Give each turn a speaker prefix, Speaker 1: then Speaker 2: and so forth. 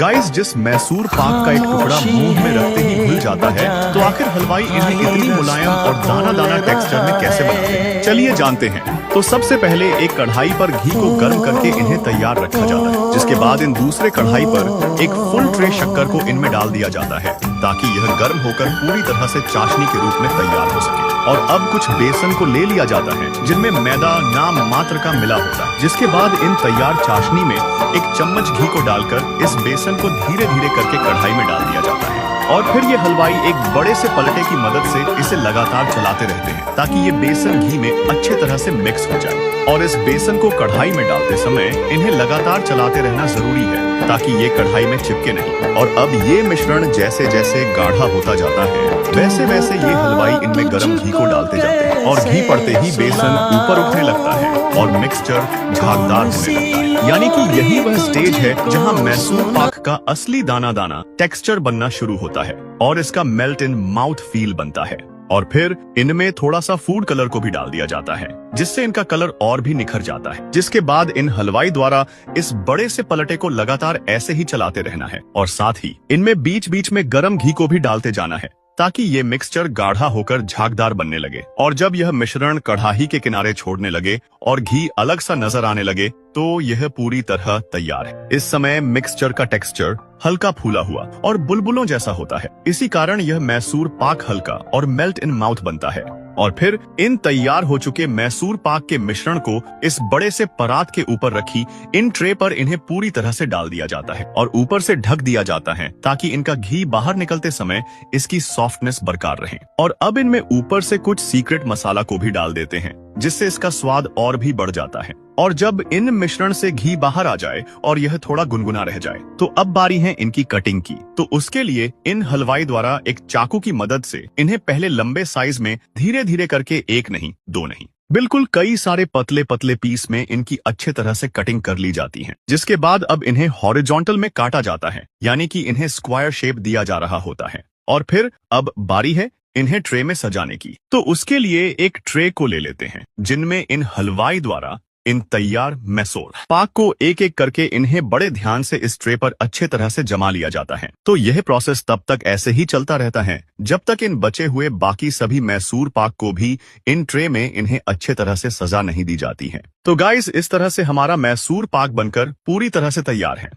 Speaker 1: Guys, जिस मैसूर पाक का एक टुकड़ा मुंह में रखते ही घुल जाता है, तो आखिर हलवाई इन्हें इतनी मुलायम और दाना दाना टेक्सचर में कैसे बनाते हैं, चलिए जानते हैं। तो सबसे पहले एक कढ़ाई पर घी को गर्म करके इन्हें तैयार रखा जाता है, जिसके बाद इन दूसरे कढ़ाई पर एक फुल ट्रे शक्कर को इनमें डाल दिया जाता है, ताकि यह गर्म होकर पूरी तरह से चाशनी के रूप में तैयार हो सके। और अब कुछ बेसन को ले लिया जाता है, जिनमें मैदा नाम मात्र का मिला होता है, जिसके बाद इन तैयार चाशनी में एक चम्मच घी को डालकर इस बेसन को धीरे धीरे करके कढ़ाई में डाल दिया जाता है। और फिर ये हलवाई एक बड़े से पलटे की मदद से इसे लगातार चलाते रहते हैं, ताकि ये बेसन घी में अच्छे तरह से मिक्स हो जाए। और इस बेसन को कढ़ाई में डालते समय इन्हें लगातार चलाते रहना जरूरी है, ताकि ये कढ़ाई में चिपके नहीं। और अब ये मिश्रण जैसे जैसे गाढ़ा होता जाता है, वैसे वैसे ये हलवाई इनमें गर्म घी को डालते जाते हैं, और घी पड़ते ही बेसन ऊपर उठने लगता है और मिक्सचर झागदार होने लगता है। यानी कि यही वह स्टेज है जहां मैसूर पाक का असली दाना दाना टेक्सचर बनना शुरू होता है और इसका मेल्ट इन माउथ फील बनता है। और फिर इनमें थोड़ा सा फूड कलर को भी डाल दिया जाता है, जिससे इनका कलर और भी निखर जाता है। जिसके बाद इन हलवाई द्वारा इस बड़े से पलटे को लगातार ऐसे ही चलाते रहना है, और साथ ही इनमें बीच बीच में गर्म घी को भी डालते जाना है, ताकि ये मिक्सचर गाढ़ा होकर झागदार बनने लगे। और जब यह मिश्रण कढ़ाई के किनारे छोड़ने लगे और घी अलग सा नजर आने लगे, तो यह पूरी तरह तैयार है। इस समय मिक्सचर का टेक्सचर हल्का फूला हुआ और बुलबुलों जैसा होता है। इसी कारण यह मैसूर पाक हल्का और मेल्ट इन माउथ बनता है। और फिर इन तैयार हो चुके मैसूर पाक के मिश्रण को इस बड़े से परात के ऊपर रखी इन ट्रे पर इन्हें पूरी तरह से डाल दिया जाता है और ऊपर से ढक दिया जाता है, ताकि इनका घी बाहर निकलते समय इसकी सॉफ्टनेस बरकरार रहे। और अब इनमें ऊपर से कुछ सीक्रेट मसाला को भी डाल देते हैं, जिससे इसका स्वाद और भी बढ़ जाता है। और जब इन मिश्रण से घी बाहर आ जाए और यह थोड़ा गुनगुना रह जाए, तो अब बारी है इनकी कटिंग की। तो उसके लिए इन हलवाई द्वारा एक चाकू की मदद से इन्हें पहले लंबे साइज में धीरे धीरे करके, एक नहीं दो नहीं, बिल्कुल कई सारे पतले पतले पीस में इनकी अच्छे तरह से कटिंग कर ली जाती है। जिसके बाद अब इन्हें हॉरिजॉन्टल में काटा जाता है, यानी कि इन्हें स्क्वायर शेप दिया जा रहा होता है। और फिर अब बारी है इन्हें ट्रे में सजाने की। तो उसके लिए एक ट्रे को ले लेते हैं, जिनमें इन हलवाई द्वारा इन तैयार मैसूर पाक को एक एक करके इन्हें बड़े ध्यान से इस ट्रे पर अच्छे तरह से जमा लिया जाता है। तो यह प्रोसेस तब तक ऐसे ही चलता रहता है, जब तक इन बचे हुए बाकी सभी मैसूर पाक को भी इन ट्रे में इन्हें अच्छे तरह से सजा नहीं दी जाती है। तो गाइस, इस तरह से हमारा मैसूर पाक बनकर पूरी तरह से तैयार है।